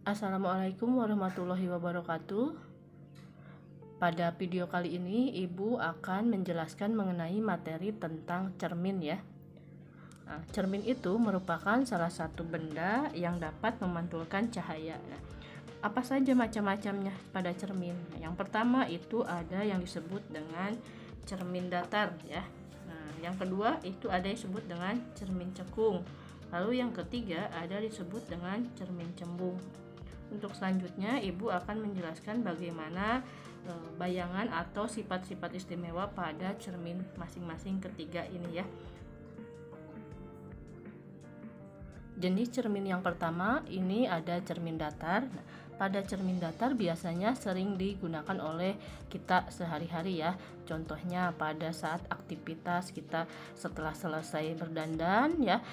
Assalamualaikum warahmatullahi wabarakatuh. Pada video kali ini Ibu akan menjelaskan mengenai materi tentang cermin ya. Nah, cermin itu merupakan salah satu benda yang dapat memantulkan cahaya. Nah, apa saja macam-macamnya pada cermin? Yang pertama itu ada yang disebut dengan cermin datar ya. Nah, yang kedua itu ada yang disebut dengan cermin cekung. Lalu yang ketiga ada disebut dengan cermin cembung. Untuk selanjutnya Ibu akan menjelaskan bagaimana bayangan atau sifat-sifat istimewa pada cermin masing-masing ketiga ini ya. Jenis cermin yang pertama ini ada cermin datar. Pada cermin datar biasanya sering digunakan oleh kita sehari-hari ya. Contohnya pada saat aktivitas kita setelah selesai berdandan ya,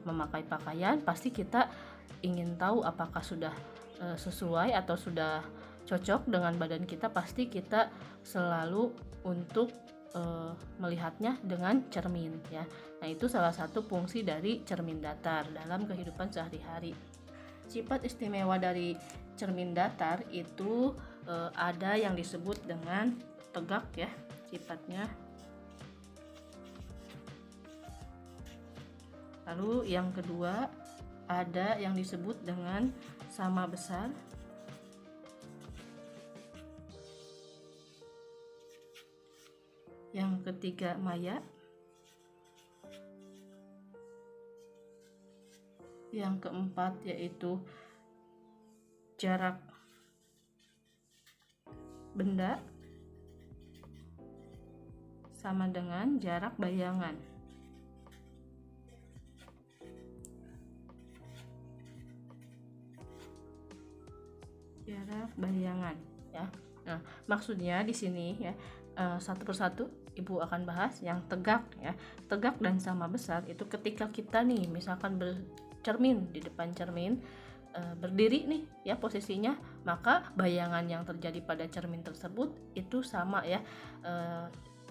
memakai pakaian, pasti kita ingin tahu apakah sudah sesuai atau sudah cocok dengan badan kita. Pasti kita selalu untuk melihatnya dengan cermin ya. Nah, itu salah satu fungsi dari cermin datar dalam kehidupan sehari-hari. Sifat istimewa dari cermin datar itu ada yang disebut dengan tegak ya sifatnya. Lalu yang kedua ada yang disebut dengan sama besar. Yang ketiga maya. Yang keempat yaitu jarak benda sama dengan jarak bayangan. Jarak bayangan ya. Nah, maksudnya di sini ya satu persatu Ibu akan bahas yang tegak ya. Tegak dan sama besar itu ketika kita nih misalkan bercermin di depan cermin, berdiri nih ya posisinya, maka bayangan yang terjadi pada cermin tersebut itu sama ya.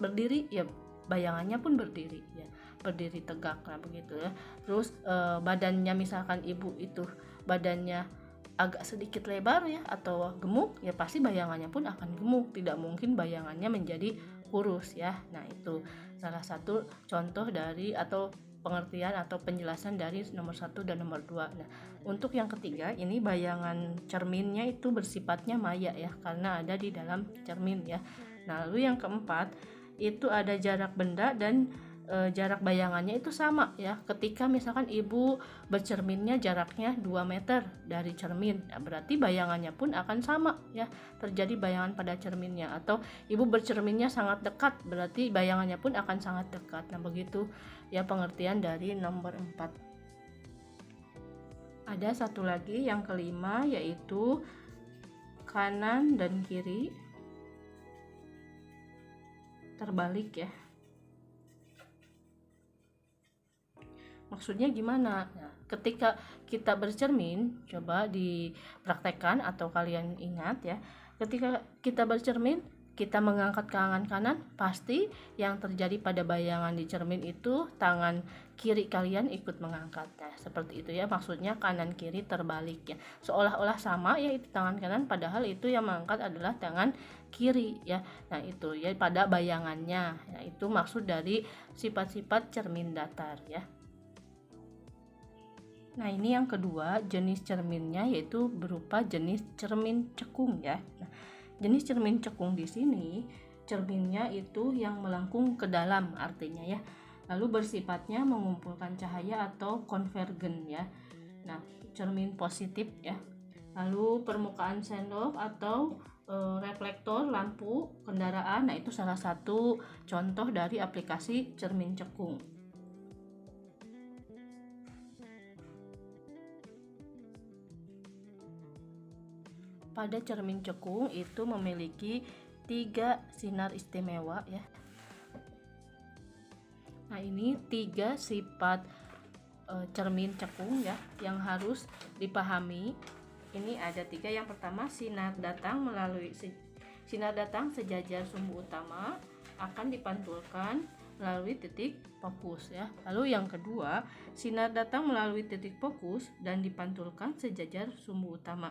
Berdiri ya bayangannya pun berdiri ya, berdiri tegak. Nah begitu ya. Terus badannya misalkan Ibu itu badannya agak sedikit lebar ya atau gemuk ya, pasti bayangannya pun akan gemuk, tidak mungkin bayangannya menjadi kurus ya. Nah itu salah satu contoh dari atau pengertian atau penjelasan dari nomor 1 dan nomor 2. Nah untuk yang ketiga ini bayangan cerminnya itu bersifatnya maya ya, karena ada di dalam cermin ya. Nah lalu yang keempat itu ada jarak benda dan jarak bayangannya itu sama ya. Ketika misalkan Ibu bercerminnya jaraknya 2 meter dari cermin, ya berarti bayangannya pun akan sama ya, terjadi bayangan pada cerminnya. Atau Ibu bercerminnya sangat dekat, berarti bayangannya pun akan sangat dekat. Nah begitu ya pengertian dari nomor 4. Ada satu lagi yang kelima yaitu kanan dan kiri terbalik ya. Maksudnya gimana? Nah, ketika kita bercermin, coba dipraktekkan atau kalian ingat ya. Ketika kita bercermin, kita mengangkat tangan kanan, pasti yang terjadi pada bayangan di cermin itu tangan kiri kalian ikut mengangkat. Nah, seperti itu ya, maksudnya kanan kiri terbalik ya. Seolah-olah sama ya itu tangan kanan, padahal itu yang mengangkat adalah tangan kiri ya. Nah, itu ya pada bayangannya. Nah, itu maksud dari sifat-sifat cermin datar ya. Nah ini yang kedua jenis cerminnya yaitu berupa jenis cermin cekung ya. Nah, jenis cermin cekung di sini cerminnya itu yang melengkung ke dalam artinya ya. Lalu bersifatnya mengumpulkan cahaya atau konvergen ya. Nah cermin positif ya. Lalu permukaan sendok atau reflektor lampu kendaraan. Nah itu salah satu contoh dari aplikasi cermin cekung. Pada cermin cekung itu memiliki 3 sinar istimewa ya. Nah ini 3 sifat cermin cekung ya yang harus dipahami. Ini ada 3. Yang pertama sinar datang sejajar sumbu utama akan dipantulkan melalui titik fokus ya. Lalu yang kedua, sinar datang melalui titik fokus dan dipantulkan sejajar sumbu utama.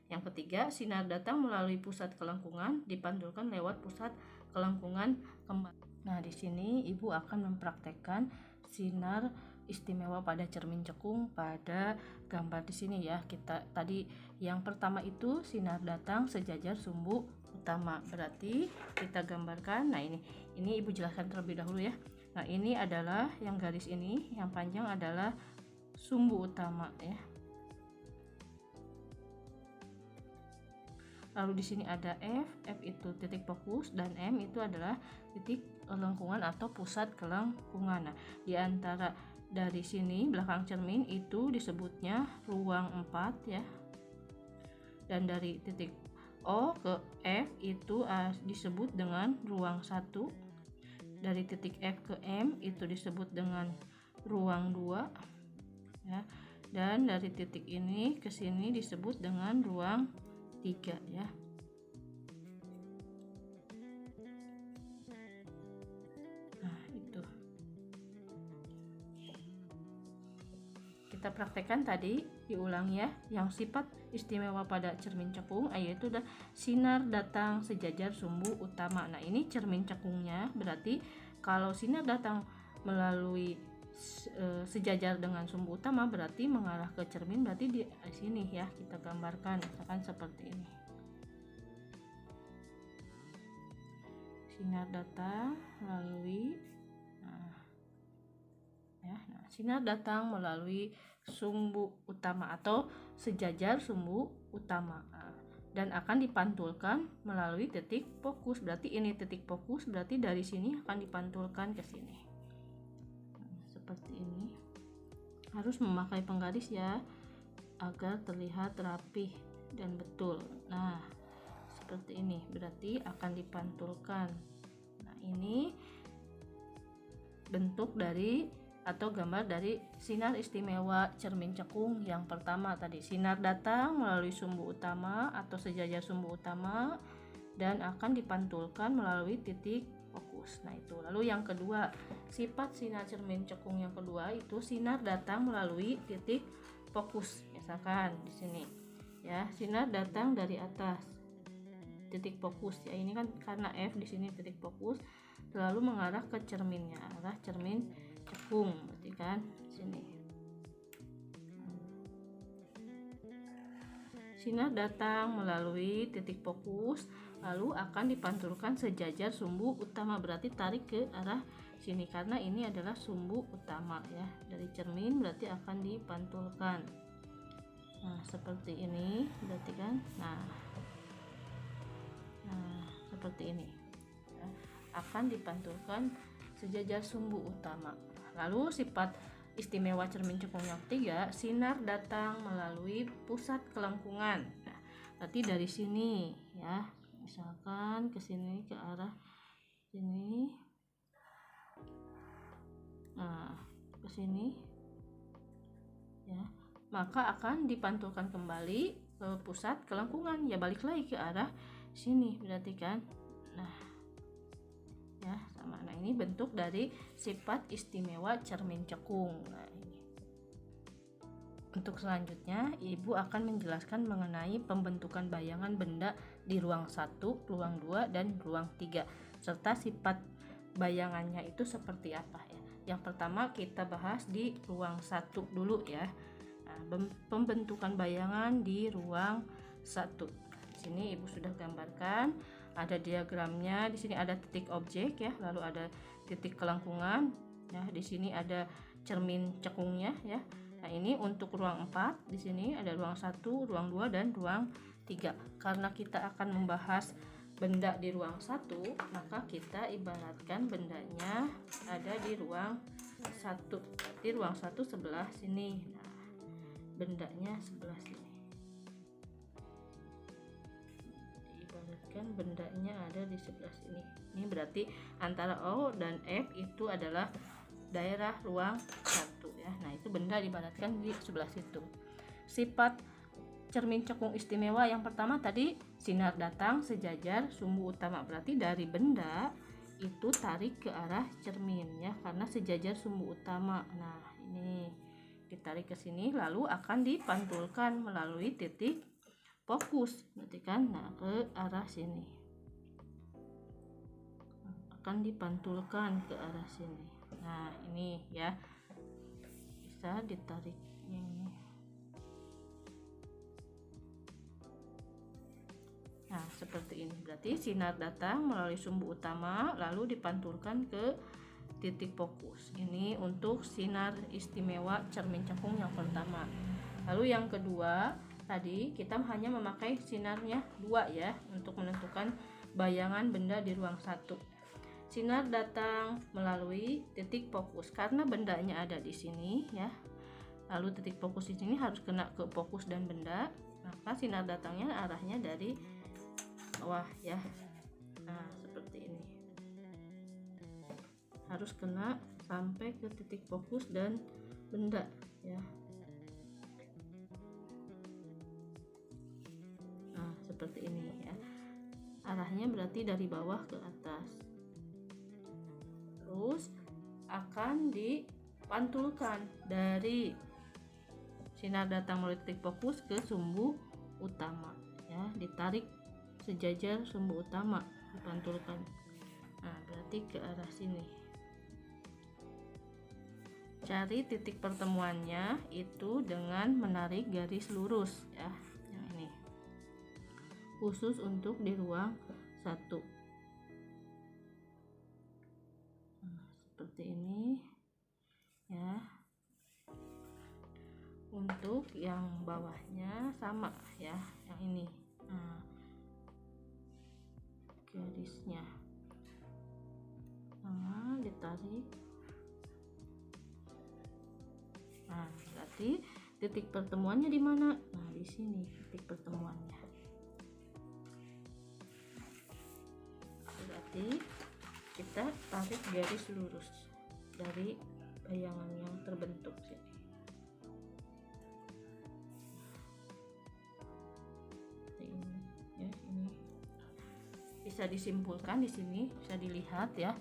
Yang ketiga, sinar datang melalui pusat kelengkungan dipantulkan lewat pusat kelengkungan kembali. Nah, di sini Ibu akan mempraktekkan sinar istimewa pada cermin cekung pada gambar di sini ya. Kita tadi yang pertama itu sinar datang sejajar sumbu utama. Berarti kita gambarkan. Nah, ini Ibu jelaskan terlebih dahulu ya. Nah, ini adalah yang garis ini, yang panjang adalah sumbu utama ya. Lalu di sini ada F itu titik fokus dan M itu adalah titik kelengkungan atau pusat kelengkungan. Nah, di antara dari sini belakang cermin itu disebutnya ruang 4 ya. Dan dari titik O ke F itu disebut dengan ruang 1. Dari titik F ke M itu disebut dengan ruang 2 ya. Dan dari titik ini ke sini disebut dengan ruang 3 ya. Nah, itu kita praktekkan tadi, diulang ya. Yang sifat istimewa pada cermin cekung yaitu sinar datang sejajar sumbu utama. Nah, ini cermin cekungnya, berarti kalau sinar datang melalui sejajar dengan sumbu utama berarti mengarah ke cermin, berarti di sini ya kita gambarkan misalkan seperti ini. Sinar datang melalui sinar datang melalui sumbu utama atau sejajar sumbu utama dan akan dipantulkan melalui titik fokus. Berarti ini titik fokus, berarti dari sini akan dipantulkan ke sini. Seperti ini. Harus memakai penggaris ya agar terlihat rapih dan betul. Nah, seperti ini berarti akan dipantulkan. Nah, ini bentuk dari atau gambar dari sinar istimewa cermin cekung yang pertama tadi. Sinar datang melalui sumbu utama atau sejajar sumbu utama dan akan dipantulkan melalui titik fokus. Nah, itu. Lalu yang kedua, sifat sinar cermin cekung yang kedua itu sinar datang melalui titik fokus. Misalkan di sini ya, sinar datang dari atas titik fokus ya. Ini kan karena F di sini titik fokus, lalu mengarah ke cerminnya, arah cermin cekung, berarti kan sini. Sinar datang melalui titik fokus lalu akan dipantulkan sejajar sumbu utama, berarti tarik ke arah sini karena ini adalah sumbu utama ya. Dari cermin berarti akan dipantulkan. Nah, seperti ini berarti kan. Nah, seperti ini ya, akan dipantulkan sejajar sumbu utama. Lalu sifat istimewa cermin cekung yang ketiga, sinar datang melalui pusat kelengkungan. Nah, berarti dari sini ya, misalkan ke sini ke arah sini, nah ke sini ya, maka akan dipantulkan kembali ke pusat kelengkungan ya, balik lagi ke arah sini berarti kan. Nah ya sama. Nah, ini bentuk dari sifat istimewa cermin cekung. Nah, ini. Untuk selanjutnya Ibu akan menjelaskan mengenai pembentukan bayangan benda di ruang 1, ruang 2 dan ruang 3 serta sifat bayangannya itu seperti apa ya. Yang pertama kita bahas di ruang 1 dulu ya. Nah, pembentukan bayangan di ruang 1. Di sini Ibu sudah gambarkan, ada diagramnya. Di sini ada titik objek ya, lalu ada titik kelengkungan ya. Di sini ada cermin cekungnya ya. Nah, ini untuk ruang 4, di sini ada ruang 1, ruang 2 dan ruang 3. Karena kita akan membahas benda di ruang 1, maka kita ibaratkan bendanya ada di ruang 1. Di ruang 1 sebelah sini. Nah, bendanya sebelah sini. Ibaratkan bendanya ada di sebelah sini. Ini berarti antara O dan F itu adalah daerah ruang 1 ya. Nah, itu benda diibaratkan di sebelah situ. Sifat cermin cekung istimewa yang pertama tadi sinar datang sejajar sumbu utama, berarti dari benda itu tarik ke arah cermin ya, karena sejajar sumbu utama. Nah, ini ditarik ke sini lalu akan dipantulkan melalui titik fokus, berarti kan, nah ke arah sini akan dipantulkan ke arah sini. Nah, ini ya bisa ditarik ini. Nah, seperti ini. Berarti sinar datang melalui sumbu utama lalu dipantulkan ke titik fokus. Ini untuk sinar istimewa cermin cekung yang pertama. Lalu yang kedua, tadi kita hanya memakai sinarnya 2 ya untuk menentukan bayangan benda di ruang 1. Sinar datang melalui titik fokus karena bendanya ada di sini ya. Lalu titik fokus di sini harus kena ke fokus dan benda, maka sinar datangnya arahnya dari bawah ya. Nah, seperti ini. Harus kena sampai ke titik fokus dan benda ya. Nah, seperti ini ya. Arahnya berarti dari bawah ke atas. Terus akan dipantulkan dari sinar datang melalui titik fokus ke sumbu utama ya, ditarik sejajar sumbu utama, dipantulkan. Nah, berarti ke arah sini. Cari titik pertemuannya itu dengan menarik garis lurus ya, yang ini khusus untuk di ruang 1. Nah, seperti ini ya. Untuk yang bawahnya sama ya, yang ini. Nah, garisnya sama, ditarik. Nah, berarti titik pertemuannya di mana? Nah, di sini titik pertemuannya. Berarti kita tarik garis lurus dari bayangan yang terbentuk sini. Ini ya, ini bisa disimpulkan di sini, bisa dilihat ya.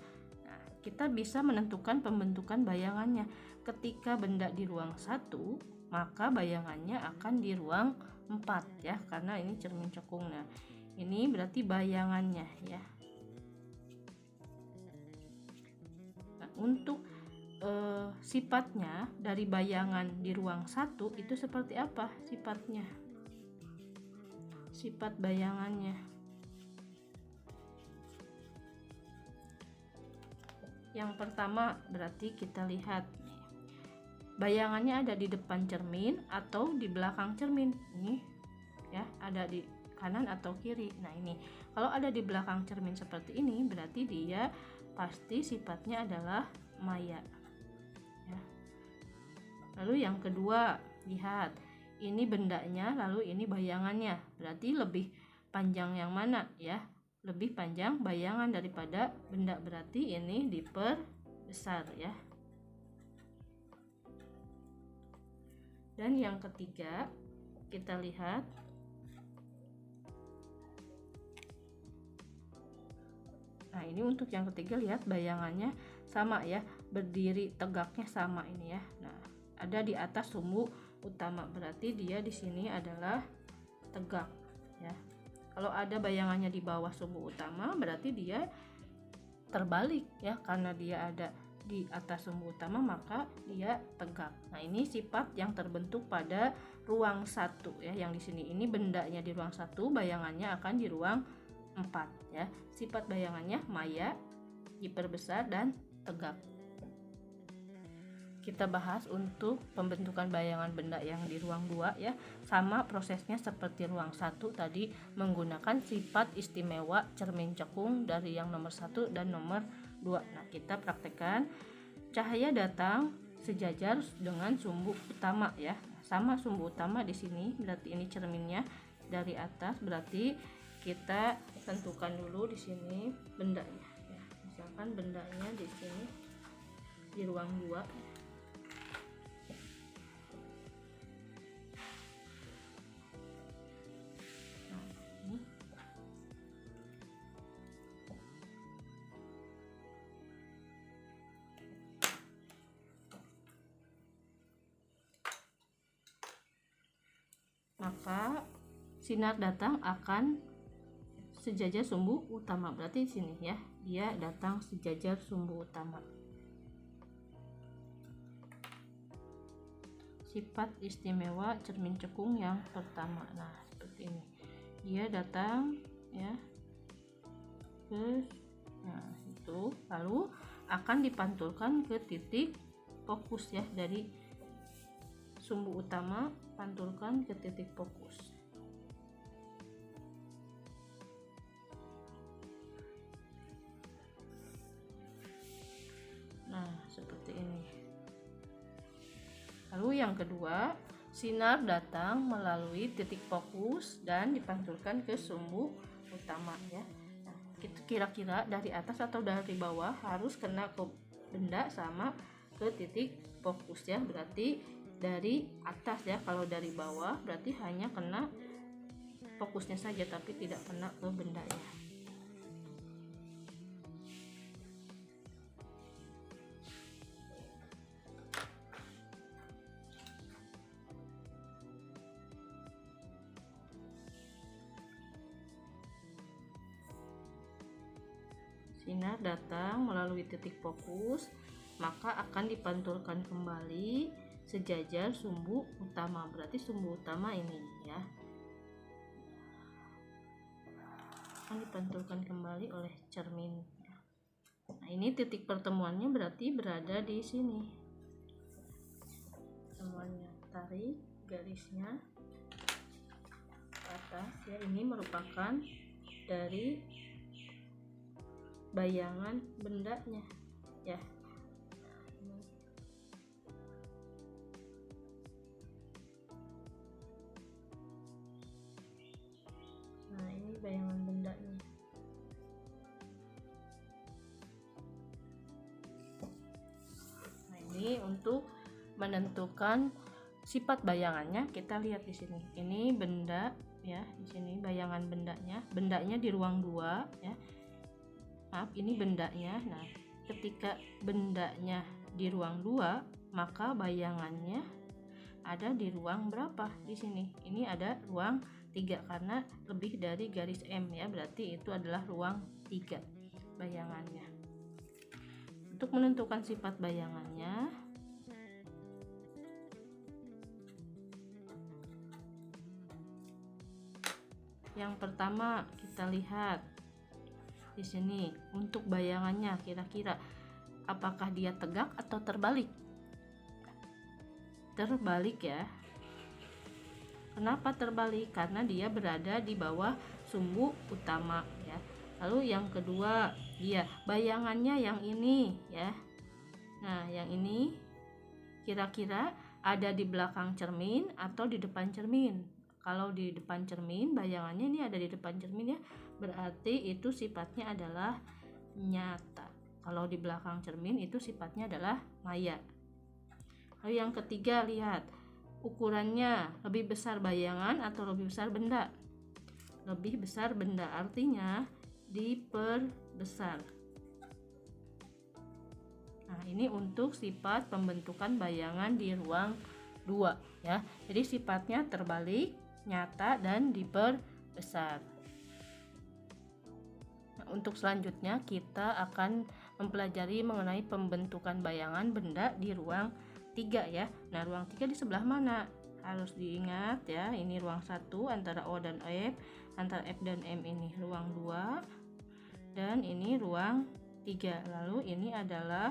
Nah, kita bisa menentukan pembentukan bayangannya. Ketika benda di ruang 1, maka bayangannya akan di ruang 4 ya, karena ini cermin cekung. Nah, ini berarti bayangannya ya. Nah, untuk sifatnya dari bayangan di ruang 1 itu seperti apa sifatnya? Sifat bayangannya. Yang pertama berarti kita lihat bayangannya ada di depan cermin atau di belakang cermin. Ini ya, ada di kanan atau kiri. Nah, ini kalau ada di belakang cermin seperti ini berarti dia pasti sifatnya adalah maya ya. Lalu yang kedua, lihat ini bendanya lalu ini bayangannya, berarti lebih panjang yang mana ya? Lebih panjang bayangan daripada benda, berarti ini diperbesar ya. Dan yang ketiga, kita lihat nah, ini untuk yang ketiga, lihat bayangannya sama ya, berdiri tegaknya sama ini ya. Nah, ada di atas sumbu utama, berarti dia di sini adalah tegak ya. Kalau ada bayangannya di bawah sumbu utama berarti dia terbalik ya, karena dia ada di atas sumbu utama maka dia tegak. Nah, ini sifat yang terbentuk pada ruang 1 ya, yang di sini ini bendanya di ruang 1, bayangannya akan di ruang 4 ya. Sifat bayangannya maya, diperbesar dan tegak. Kita bahas untuk pembentukan bayangan benda yang di ruang 2 ya. Sama prosesnya seperti ruang 1 tadi, menggunakan sifat istimewa cermin cekung dari yang nomor 1 dan nomor 2. Nah, kita praktekkan. Cahaya datang sejajar dengan sumbu utama ya. Sama sumbu utama di sini, berarti ini cerminnya dari atas, berarti kita tentukan dulu di sini bendanya ya. Misalkan bendanya di sini di ruang 2 ya. maka sinar datang akan sejajar sumbu utama. Berarti di sini ya, dia datang sejajar sumbu utama. Sifat istimewa cermin cekung yang pertama. Nah, seperti ini. Dia datang ya ke itu, lalu akan dipantulkan ke titik fokus ya, dari sumbu utama pantulkan ke titik fokus. Nah, seperti ini. Lalu yang kedua, sinar datang melalui titik fokus dan dipantulkan ke sumbu utama ya. Nah, kira-kira dari atas atau dari bawah harus kena ke benda sama ke titik fokus ya. Berarti dari atas ya, kalau dari bawah berarti hanya kena fokusnya saja tapi tidak kena ke benda ya. Sinar datang melalui titik fokus, maka akan dipantulkan kembali sejajar sumbu utama. Berarti sumbu utama ini ya, akan dipantulkan kembali oleh cermin. Nah, ini titik pertemuannya berarti berada di sini. Semuanya tarik garisnya ke atas ya. Ini merupakan dari bayangan bendanya ya. Nah, ini bayangan bendanya. Nah, ini untuk menentukan sifat bayangannya, kita lihat di sini. Ini benda ya, di sini bayangan bendanya. Bendanya di ruang 2 ya. Maaf, ini bendanya. Nah, ketika bendanya di ruang 2, maka bayangannya ada di ruang berapa? Di sini. Ini ada ruang 3 karena lebih dari garis M ya, berarti itu adalah ruang 3 bayangannya. Untuk menentukan sifat bayangannya, yang pertama kita lihat di sini untuk bayangannya, kira-kira apakah dia tegak atau terbalik? Terbalik ya. Kenapa terbalik? Karena dia berada di bawah sumbu utama ya. Lalu yang kedua, dia bayangannya yang ini ya. Nah, yang ini kira-kira ada di belakang cermin atau di depan cermin. Kalau di depan cermin, bayangannya ini ada di depan cermin ya, berarti itu sifatnya adalah nyata. Kalau di belakang cermin itu sifatnya adalah maya. Lalu yang ketiga, lihat ukurannya, lebih besar bayangan atau lebih besar benda? Lebih besar benda, artinya diperbesar. Nah, ini untuk sifat pembentukan bayangan di ruang 2 ya. Jadi sifatnya terbalik, nyata, dan diperbesar. Nah, untuk selanjutnya kita akan mempelajari mengenai pembentukan bayangan benda di ruang 3 ya. Nah, ruang 3 di sebelah mana? Harus diingat ya, ini ruang 1 antara O dan F, antara F dan M ini ruang 2, dan ini ruang 3. Lalu ini adalah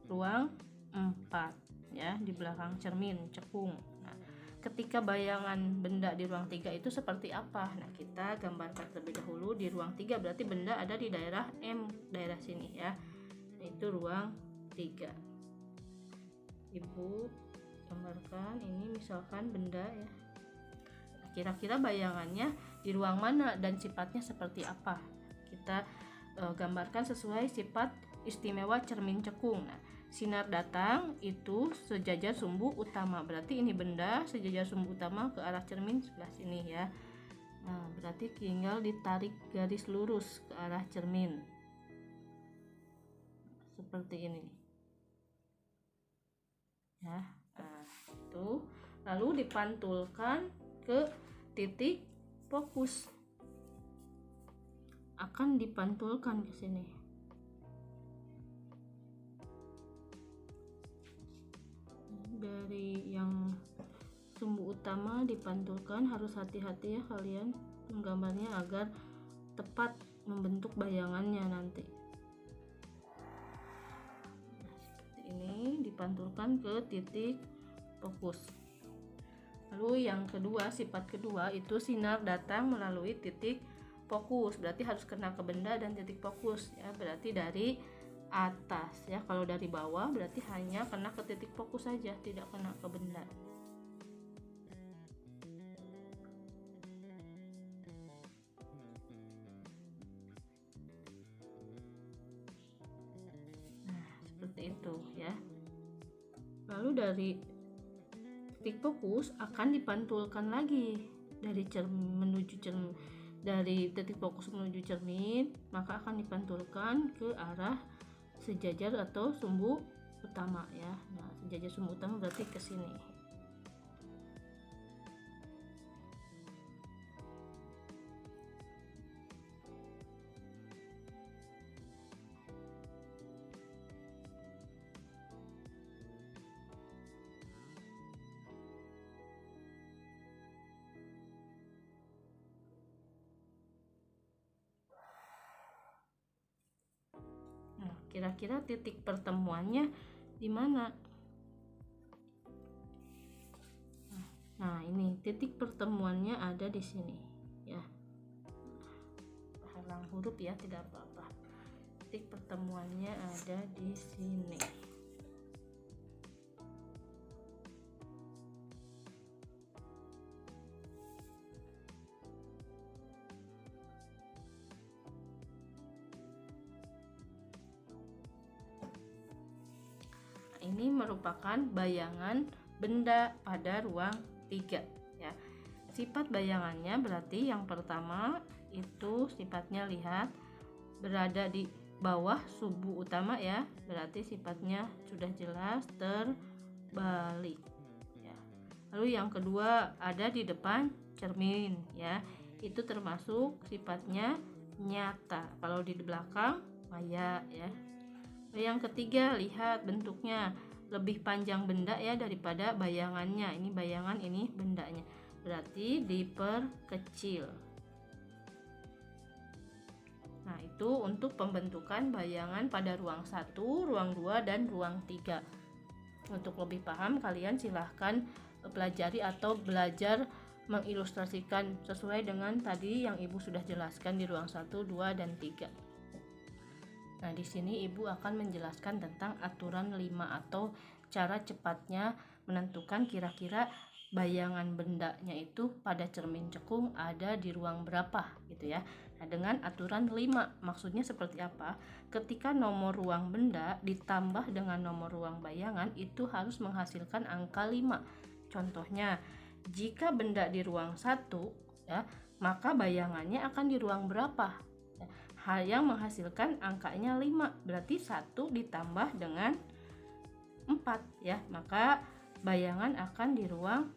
ruang 4 ya, di belakang cermin cekung. Nah, ketika bayangan benda di ruang 3 itu seperti apa? Nah, kita gambarkan terlebih dahulu. Di ruang 3 berarti benda ada di daerah M, daerah sini ya. Itu ruang 3. Ibu gambarkan ini misalkan benda ya. Nah, kira-kira bayangannya di ruang mana dan sifatnya seperti apa? Kita gambarkan sesuai sifat istimewa cermin cekung. Nah, sinar datang itu sejajar sumbu utama, berarti ini benda sejajar sumbu utama ke arah cermin sebelah sini ya. Nah, berarti tinggal ditarik garis lurus ke arah cermin seperti ini ya. Nah, itu lalu dipantulkan ke titik fokus, akan dipantulkan ke sini. Dari yang sumbu utama dipantulkan, harus hati-hati ya kalian menggambarnya agar tepat membentuk bayangannya nanti. Seperti ini dipantulkan ke titik fokus. Lalu yang kedua, sifat kedua itu sinar datang melalui titik fokus, berarti harus kena ke benda dan titik fokus ya, berarti dari atas ya. Kalau dari bawah berarti hanya kena ke titik fokus saja, tidak kena ke benda. Nah, seperti itu ya. Lalu dari titik fokus akan dipantulkan lagi dari dari titik fokus menuju cermin, maka akan dipantulkan ke arah sejajar atau sumbu utama ya. Nah, sejajar sumbu utama berarti ke sini. Kira-kira titik pertemuannya di mana? Nah, ini titik pertemuannya ada di sini ya. Halang huruf ya, tidak apa-apa. Titik pertemuannya ada di sini. Ini merupakan bayangan benda pada ruang 3 ya. Sifat bayangannya berarti yang pertama itu sifatnya, lihat, berada di bawah sumbu utama ya, berarti sifatnya sudah jelas terbalik ya. Lalu yang kedua ada di depan cermin ya, itu termasuk sifatnya nyata. Kalau di belakang maya ya. Yang ketiga, lihat bentuknya lebih panjang benda ya daripada bayangannya. Ini bayangan, ini bendanya, berarti diperkecil. Nah, itu untuk pembentukan bayangan pada ruang 1, ruang 2, dan ruang 3. Untuk lebih paham kalian silahkan pelajari atau belajar mengilustrasikan sesuai dengan tadi yang Ibu sudah jelaskan di ruang 1, 2, dan 3. Nah, di sini Ibu akan menjelaskan tentang aturan 5 atau cara cepatnya menentukan kira-kira bayangan bendanya itu pada cermin cekung ada di ruang berapa gitu ya. Nah, dengan aturan 5 maksudnya seperti apa? Ketika nomor ruang benda ditambah dengan nomor ruang bayangan itu harus menghasilkan angka 5. Contohnya, jika benda di ruang 1 ya, maka bayangannya akan di ruang berapa? Hal yang menghasilkan angkanya 5, berarti 1 ditambah dengan 4 ya, maka bayangan akan di ruang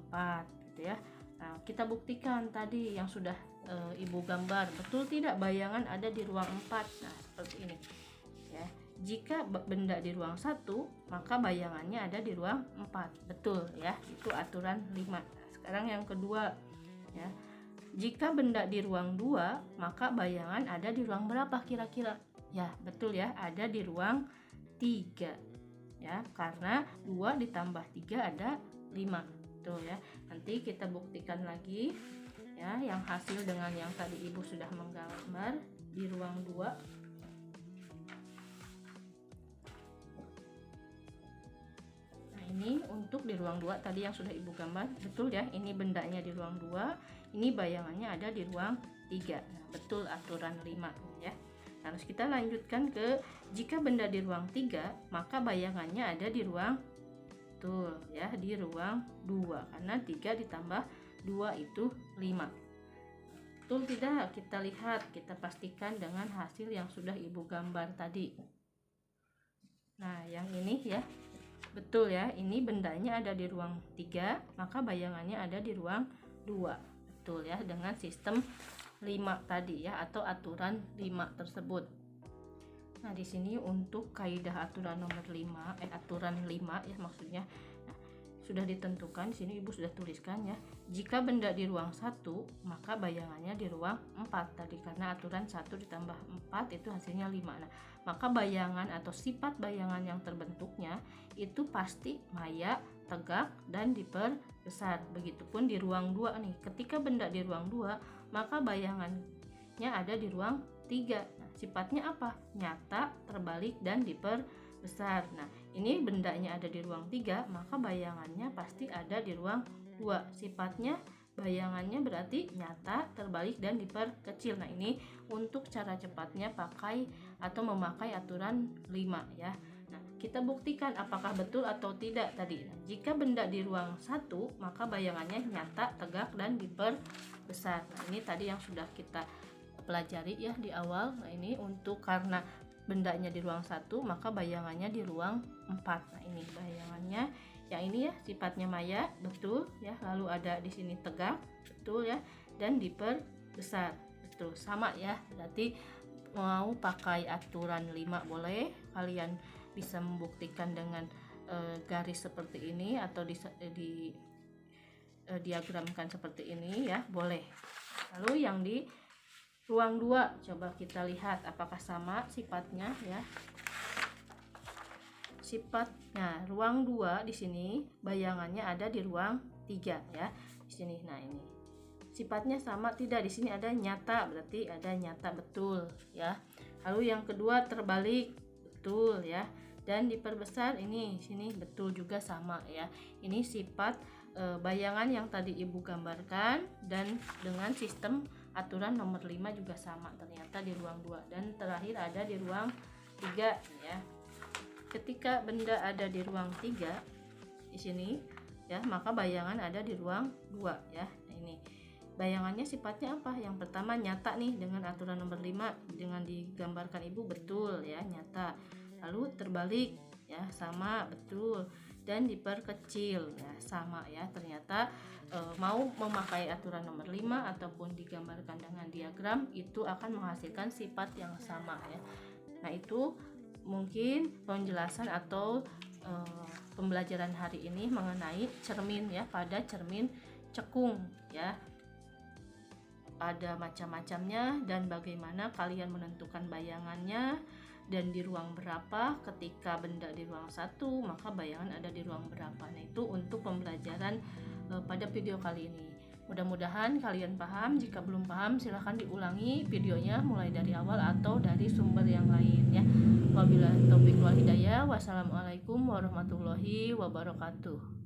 4 gitu ya. Nah, kita buktikan tadi yang sudah Ibu gambar, betul tidak bayangan ada di ruang 4? Nah, seperti ini ya. Jika benda di ruang 1, maka bayangannya ada di ruang 4, betul ya, itu aturan 5. Sekarang yang kedua ya, jika benda di ruang 2, maka bayangan ada di ruang berapa kira-kira? Ya, betul ya, ada di ruang 3. Ya, karena 2 ditambah 3 ada 5. Tuh ya. Nanti kita buktikan lagi ya, yang hasil dengan yang tadi Ibu sudah menggambar di ruang 2. Ini untuk di ruang 2 tadi yang sudah Ibu gambar, betul ya, ini bendanya di ruang 2, ini bayangannya ada di ruang 3. Nah, betul aturan 5 ya. Nah, terus kita lanjutkan ke jika benda di ruang 3, maka bayangannya ada di ruang, betul ya, di ruang 2 karena 3 ditambah 2 itu 5. Betul tidak? Kita lihat, kita pastikan dengan hasil yang sudah Ibu gambar tadi. Nah, yang ini ya, betul ya, ini bendanya ada di ruang 3, maka bayangannya ada di ruang 2. Betul ya, dengan sistem 5 tadi ya, atau aturan 5 tersebut. Nah, di sini untuk kaidah aturan nomor 5, aturan 5 ya maksudnya. Nah, sudah ditentukan di sini Ibu sudah tuliskan ya. Jika benda di ruang 1, maka bayangannya di ruang 4 tadi, karena aturan 1 ditambah 4 itu hasilnya 5. Nah, maka bayangan atau sifat bayangan yang terbentuknya itu pasti maya, tegak, dan diperbesar. Begitupun di ruang 2 nih. Ketika benda di ruang 2, maka bayangannya ada di ruang 3. Nah, sifatnya apa? Nyata, terbalik, dan diperbesar. Nah, ini bendanya ada di ruang 3, maka bayangannya pasti ada di ruang 2. Sifatnya bayangannya berarti nyata, terbalik, dan diperkecil. Nah, ini untuk cara cepatnya pakai atau memakai aturan 5 ya. Nah, kita buktikan apakah betul atau tidak tadi. Nah, jika benda di ruang 1, maka bayangannya nyata, tegak, dan diperbesar. Nah, ini tadi yang sudah kita pelajari ya di awal. Nah, ini untuk karena bendanya di ruang 1, maka bayangannya di ruang 4. Nah, ini bayangannya yang ini ya, sifatnya maya, betul ya. Lalu ada di sini tegak, betul ya, dan diperbesar, betul, sama ya. Berarti mau pakai aturan 5 boleh, kalian bisa membuktikan dengan garis seperti ini atau diagramkan seperti ini ya, boleh. Lalu yang di ruang 2 coba kita lihat apakah sama sifatnya ya. Sifatnya ruang 2 di sini bayangannya ada di ruang 3 ya. Di sini. Nah, ini. Sifatnya sama tidak? Di sini ada nyata, berarti ada nyata, betul ya. Lalu yang kedua terbalik, betul ya. Dan diperbesar, ini sini betul juga sama ya. Ini sifat bayangan yang tadi Ibu gambarkan, dan dengan sistem aturan nomor 5 juga sama, ternyata di ruang 2. Dan terakhir ada di ruang 3 ya. Ketika benda ada di ruang 3 di sini ya, maka bayangan ada di ruang 2 ya. Nah, ini bayangannya sifatnya apa? Yang pertama nyata nih, dengan aturan nomor 5 dengan digambarkan Ibu, betul ya, nyata. Lalu terbalik ya, sama, betul, dan diperkecil ya, sama ya. Ternyata mau memakai aturan nomor 5 ataupun digambarkan dengan diagram, itu akan menghasilkan sifat yang sama ya. Nah, itu mungkin penjelasan atau pembelajaran hari ini mengenai cermin ya, pada cermin cekung ya. Ada macam-macamnya dan bagaimana kalian menentukan bayangannya, dan di ruang berapa. Ketika benda di ruang 1, maka bayangan ada di ruang berapa. Nah, itu untuk pembelajaran pada video kali ini. Mudah-mudahan kalian paham. Jika belum paham, silahkan diulangi videonya mulai dari awal atau dari sumber yang lain ya. Wabillahi taufiq wal hidayah. Wassalamualaikum warahmatullahi wabarakatuh.